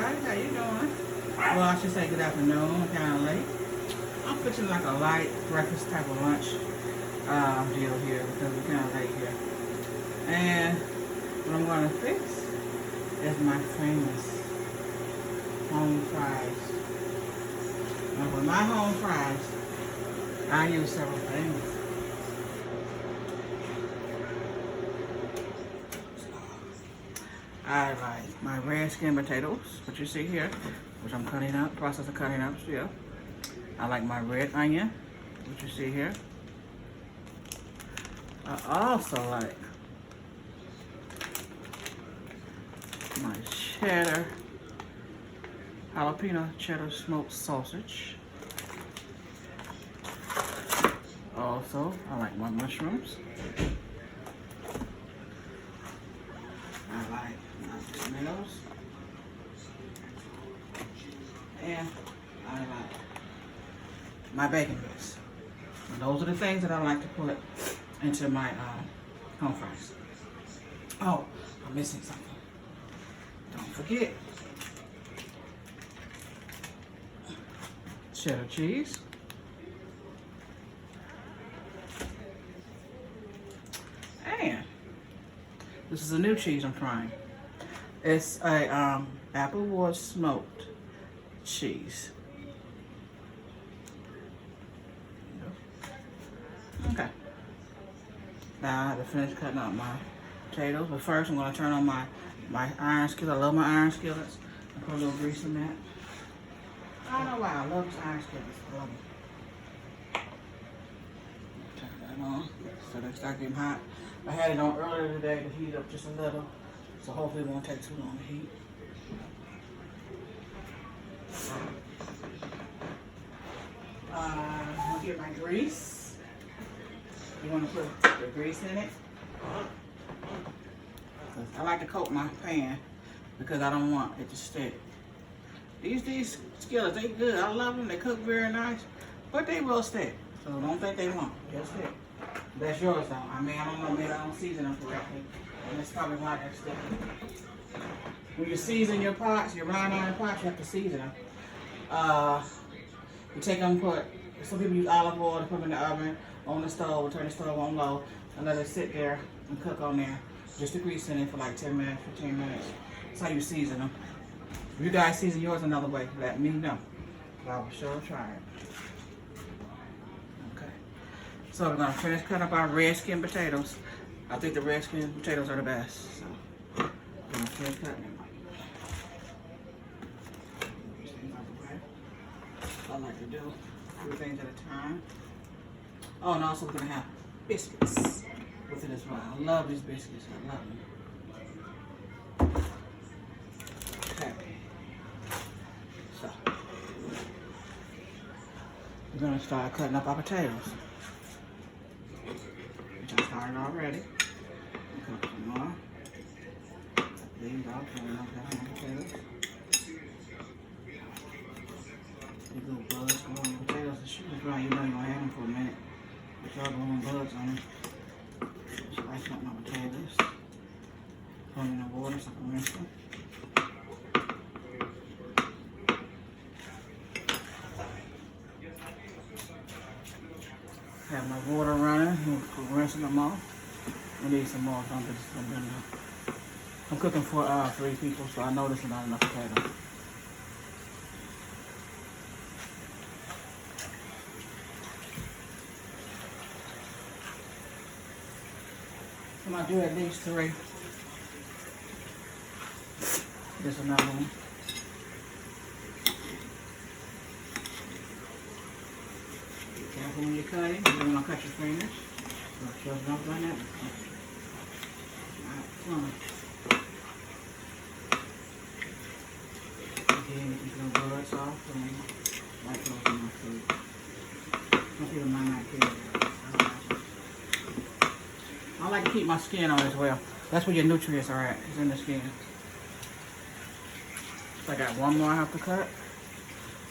everybody. How you doing? Well, I should say good afternoon. Kind of late. I'm fixing like a light breakfast type of lunch deal here because we're kind of late here. And what I'm going to fix is my famous home fries. Now, with my home fries, I use several things. I like my red skin potatoes, what you see here, which I'm cutting up, process of cutting up still. I like my red onion, what you see here. I also like my cheddar, jalapeno cheddar smoked sausage. Also, I like my mushrooms. I like my tomatoes. And I like my bacon bits. And those are the things that I like to put into my home fries. Oh, I'm missing something. Don't forget cheddar cheese. And this is a new cheese I'm trying. It's a applewood smoked cheese. Okay. Now I have to finish cutting up my potatoes, but first I'm going to turn on my iron skillet. I love my iron skillets. I put a little grease in that. I don't know why I love these iron skillets. I love them. Turn that on so they start getting hot. I had it on earlier today to heat up just a little, so hopefully it won't take too long to heat. I'm going to get my grease. You want to put the grease in it. I like to coat my pan because I don't want it to stick. These skillets, they good. I love them. They cook very nice, but they will stick. So don't think they won't. They'll stick. That's yours though. I mean, I don't know, maybe I don't season them correctly. And that's probably why they're sticking. When you season your pots, your round iron pots, you have to season them. You take them, some people use olive oil to put them in the oven, on the stove, turn the stove on low, and let it sit there and cook on there. Just the grease in it for like 10 minutes, 15 minutes. That's how you season them. If you guys season yours another way, let me know. I will sure try it. Okay. So we're gonna finish cutting up our red skin potatoes. I think the red skin potatoes are the best. So we're gonna finish cutting them. I like to do a few things at a time. Oh, and also we're gonna have biscuits with it as well. I love these biscuits. I love them. Okay. So we're gonna start cutting up our potatoes, which I started already. Cut some more. These off, cutting up the potatoes. These little bugs go on the potatoes. The sugar's dry. You know you're gonna have them for a minute. But y'all going bugs on them. Slice up my potatoes. Put them in the water so I can rinse them. Have my water running. I'm rinsing them off. I need some more. I'm cooking for 3 people, so I know this is not enough potatoes. I'm gonna do at least 3. There's another one. Be careful when you're cutting. You don't want to cut your fingers. Just don't run that. Alright, again, you can go bugs off and like those in my food. Some people might not care. I like to keep my skin on as well. That's where your nutrients are at, is in the skin. So I got 1 more I have to cut.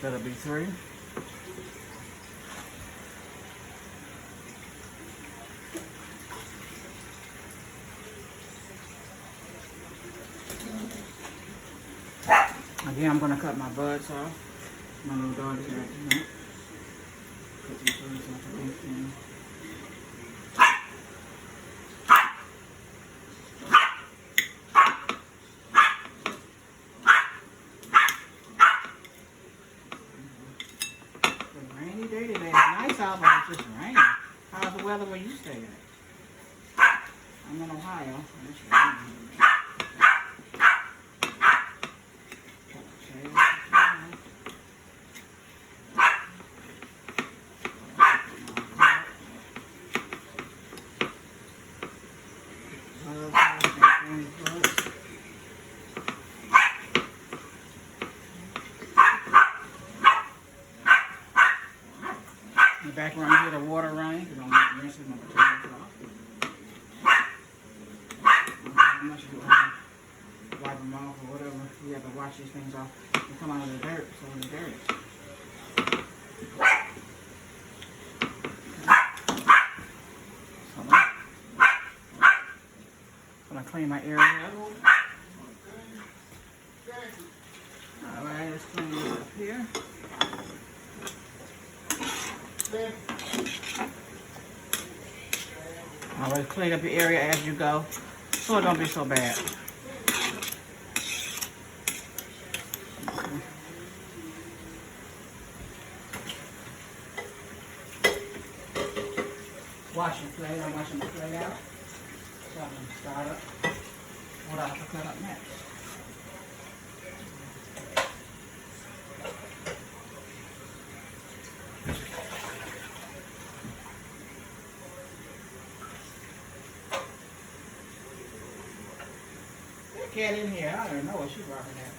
That'll be 3. Again, I'm gonna cut my buds off. My little dog is acting up. Cut these buds off of everything. It's a rainy day today. It's nice out, but it's just raining. How's the weather where you stay at? I'm in Ohio. So it's raining. In the background, you hear the water running because I'm rinsing my potatoes off. How much you wipe them off or whatever. You have to wash these things off. They come out of the dirt, so it's dirty. I'm gonna clean my area up. Alright, let's clean this up here. Always clean up your area as you go, so it don't be so bad. Wash your plate. I'm washing the plate out. So I'm gonna start up what I have to cut up next. Cat in here, I don't even know what she's rocking at.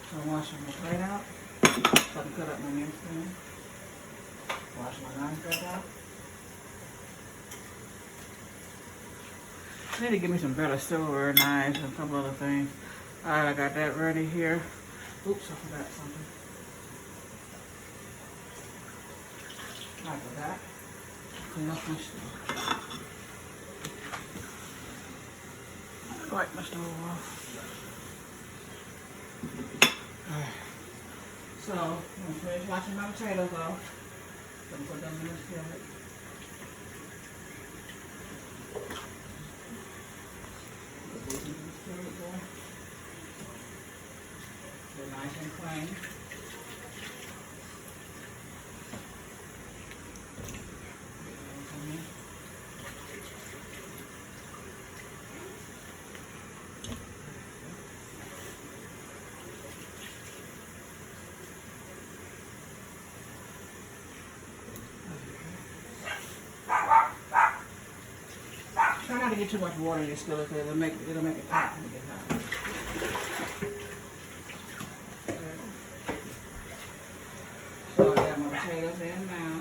So I'm washing my plate out so I can cut up my next thing. Wash my knife back out. I need to get me some better silverware knives and a couple other things. Alright, I got that ready here. Oops, I forgot something. I forgot. Clean up my stuff. Wipe my stove off. Alright. So, I'm going to finish washing my potatoes off. I'm going to put them in the skillet. Put these in the skillet there. They're nice and clean. Try not to get too much water in your skillet because it'll make it hot when it gets hot. So I got my potatoes in now.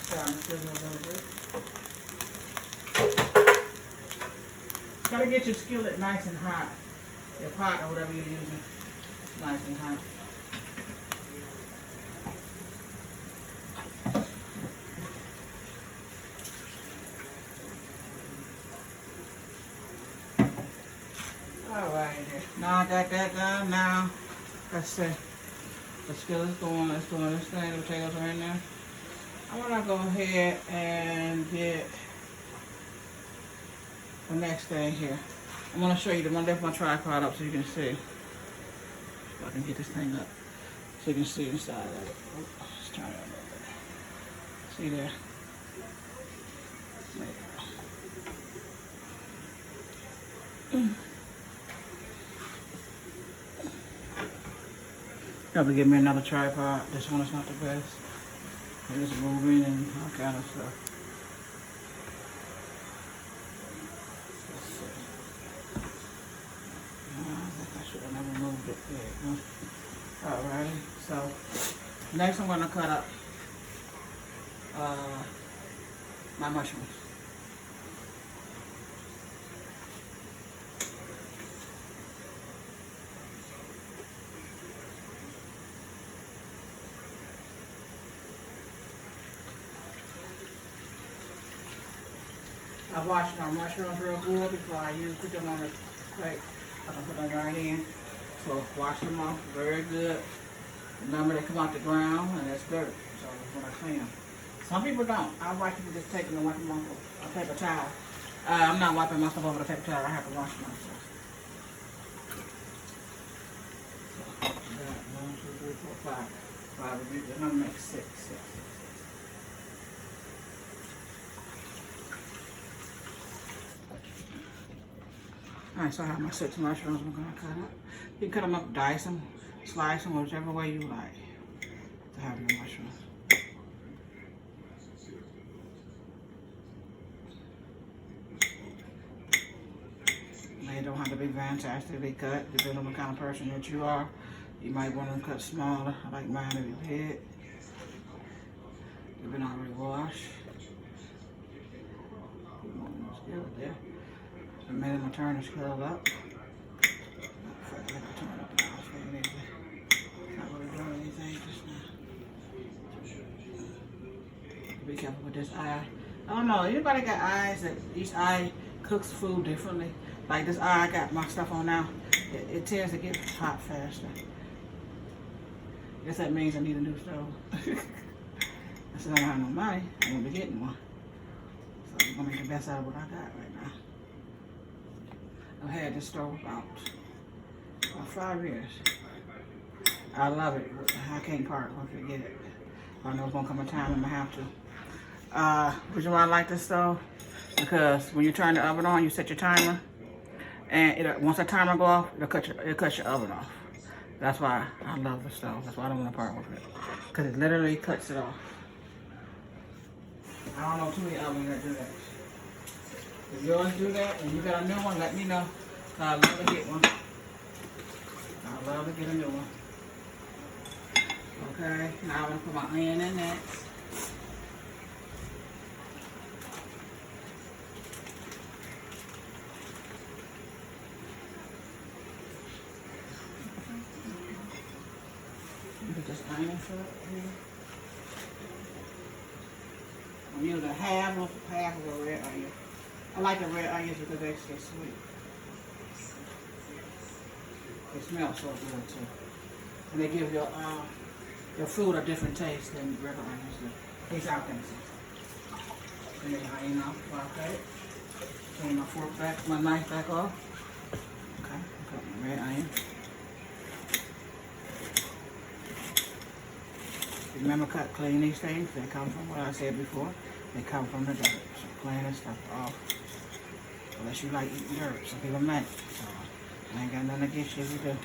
Starting to sizzle a little bit. Gotta get your skillet nice and hot. Your pot or whatever you're using, nice and hot. Alright, now I got that done. Now, let's see. The skillet's going, let's do this thing. The potatoes are in there. I'm gonna go ahead and get the next thing here. I'm gonna show you the one. Lift my tripod up so you can see. If I can get this thing up, so you can see inside of it. Let's turn it a little bit. See there? There you go. Have to get me another tripod. This one is not the best. It's moving and all kind of stuff. Let's see. I think I should have never moved it. There you go. Alrighty. So next I'm gonna cut up my mushrooms. I washed my mushrooms real good before I put them on the plate. I'm gonna put them right in. So wash them off very good. Remember, they come out the ground and that's dirt. So when I clean them. Some people don't. I watch people just take them and wipe them off with a paper towel. I'm not wiping myself over the paper towel. I have to wash myself. So, 1, 2, 3, 4, 5. 5 of these. I'm gonna make 6. Alright, so I have my 6 mushrooms I'm going to cut up. You can cut them up, dice them, slice them, whichever way you like to have your mushrooms. They don't have to be fantastically cut, depending on the kind of person that you are. You might want them cut smaller. I like mine to be big. They've been already washed. There. A minute, I'm gonna turn this grill up. Turn it down. Not really doing anything just now. Be careful with this eye. I don't know. Anybody got eyes that each eye cooks food differently? Like this eye I got my stuff on now. It tends to get hot faster. I guess that means I need a new stove. I said I don't have no money. I won't be getting one. So I'm gonna make the best out of what I got right now. I've had this stove about 5 years. I love it. I can't part once I get it. I know it's gonna come a time I'm gonna have to. Reason why I like this stove, because when you turn the oven on, you set your timer, and once the timer go off, it'll cut your oven off. That's why I love the stove. That's why I don't want to part with it, because it literally cuts it off. I don't know too many ovens that do that. If yours do that and you got a new one, let me know. I'd love to get one. I'd love to get a new one. Okay, now I'm going to put my onion in next. Put this onion for it here. I'm using half of a red onion. I like the red onions because they're sweet. They smell so good too. And they give your food a different taste than regular onions do. At least I think so. Clean the onion off, okay? Clean my fork back, my knife back off. Okay, cut my red onion. Remember, clean these things. They come from what I said before. They come from the dirt. So clean this stuff off. Unless you like eating dirt. Some people might. So I ain't got nothing against you if you do.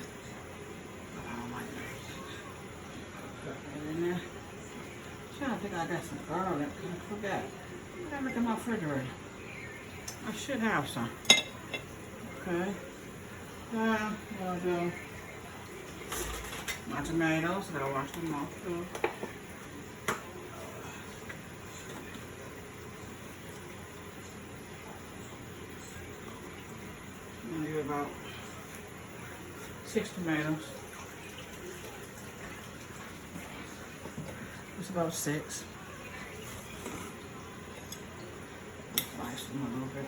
But I don't like dirt. Put that in there. I think I got some garlic. I forgot. I gotta look in my refrigerator. I should have some. Okay. Now, I'll do my tomatoes. I gotta wash them off too. I'm gonna do about 6 tomatoes. It's about 6. Slice them a little bit.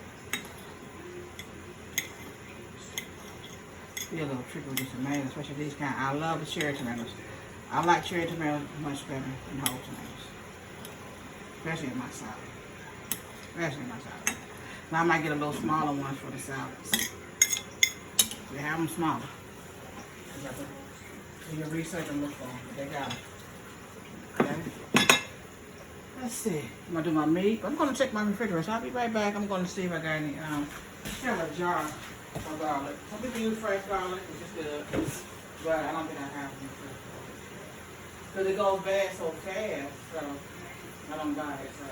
Be a little tricky with these tomatoes, especially these kind. I love the cherry tomatoes. I like cherry tomatoes much better than whole tomatoes, especially in my salad. Now I might get a little smaller ones for the salads. They have them smaller. You have to do your research and look for them. They got them. Okay. Let's see. I'm gonna do my meat. I'm gonna check my refrigerator. So I'll be right back. I'm gonna see if I got any. I have a jar of garlic. Some people use fresh garlic, which is good, but I don't think I have any. Because it goes bad so fast, so I don't buy it. So.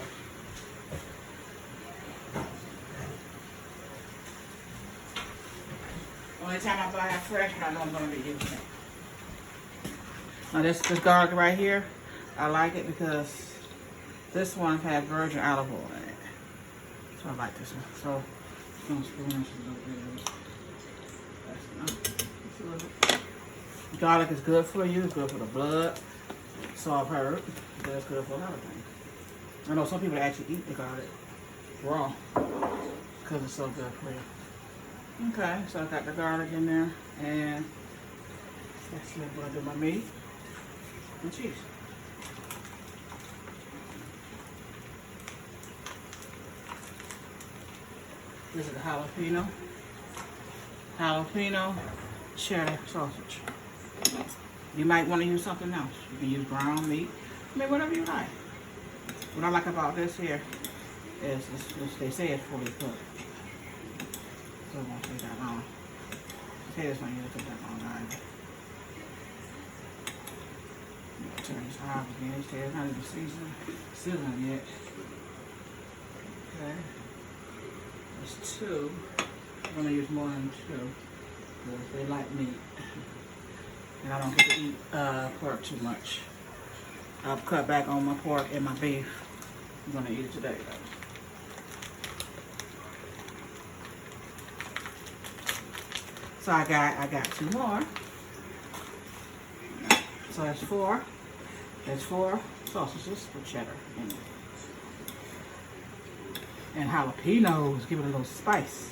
Only time I buy it fresh, I know I'm going to be using it. Now this garlic right here, I like it because this one has virgin olive oil in it. So I like this one. So I'm going to spoon this a little bit. That's enough. Garlic is good for you. It's good for the blood. Salt, pepper. That's good for a lot of things. I know some people actually eat the garlic raw. because it's so good for you. Okay, so I got the garlic in there, and that's what I'm going to do my meat and cheese. This is the jalapeno cheddar sausage. You might want to use something else. You can use ground meat. I mean, whatever you like. What I like about this here is they say it's fully cooked. So it won't take that long. Potatoes might need to take that long either. Turn this hot again. These potatoes not even seasoned yet. Okay. There's 2. I'm going to use more than 2 because they like meat. And I don't get to eat pork too much. I've cut back on my pork and my beef. I'm going to eat it today though. So I got 2 more. So that's 4. There's 4 sausages with cheddar in it. And jalapenos, give it a little spice.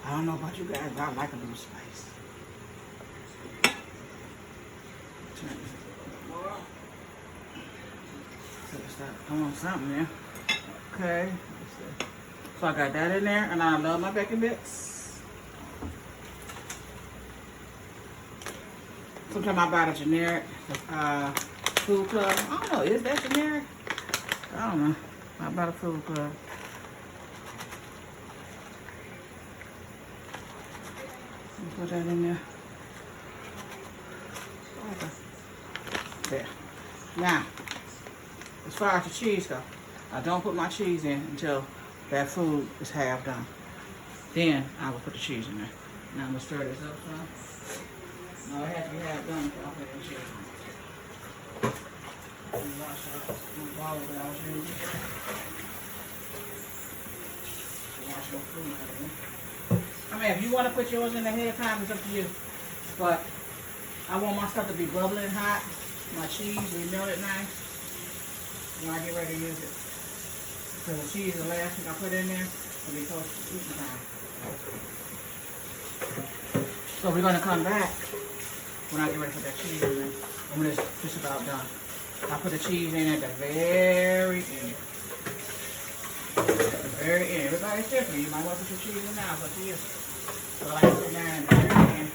I don't know about you guys, but I like a little spice. Turn this a little more. So start doing something there. Okay. So I got that in there, and I love my bacon bits. Sometimes I buy the generic Food Club. I don't know, is that generic? I don't know. I buy the Food Club. Put that in there. Okay. There. Now, as far as the cheese goes, I don't put my cheese in until that food is half done. Then I will put the cheese in there. Now I'm gonna stir this up some. Now it has to be half done before I put the cheese in. Wash out the bottle that I was using. Wash your food out of there. I mean, if you want to put yours in ahead of time, it's up to you. But I want my stuff to be bubbling hot. My cheese, we melt it nice. When I get ready to use it. So the cheese, the last thing I put in there, will be close to eating time. So we're going to come back when I get ready to put that cheese in there. And when it's just about done. I put the cheese in at the very end. Very end. Everybody's different. You might want to put your cheese in now, but to you. So I like to put that in the very end.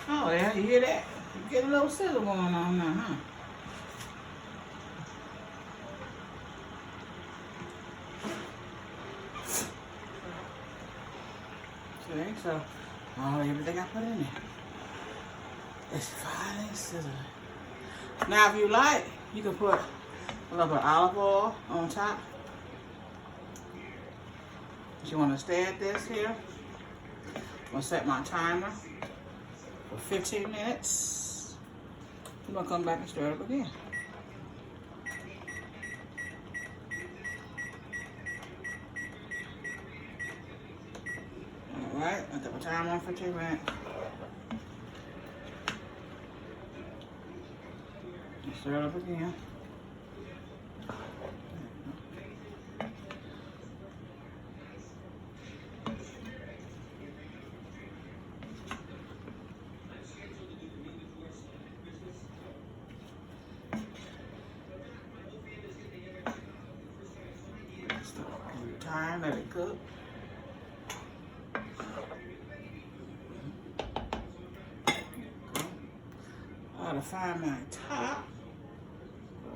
Oh yeah, you hear that? You get a little sizzle going on now, huh? See, so everything I put in there is finely sizzling. Now, if you like, you can put a little bit of olive oil on top. But you want to stay at this here. I'm gonna set my timer for 15 minutes. I'm gonna come back and stir it up again. Alright, I got my timer on for 15 minutes. Stir it up again. Time, let it cook. I gotta find my top.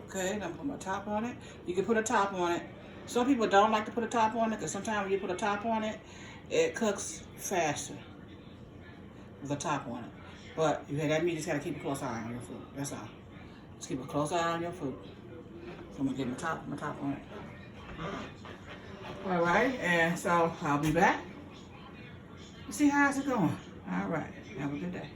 Okay, then put my top on it. You can put a top on it. Some people don't like to put a top on it because sometimes when you put a top on it, it cooks faster with a top on it. But that means you just gotta keep a close eye on your food. That's all. Just keep a close eye on your food. So I'm gonna get my top on it. All right, and so I'll be back. See how's it going. All right, have a good day.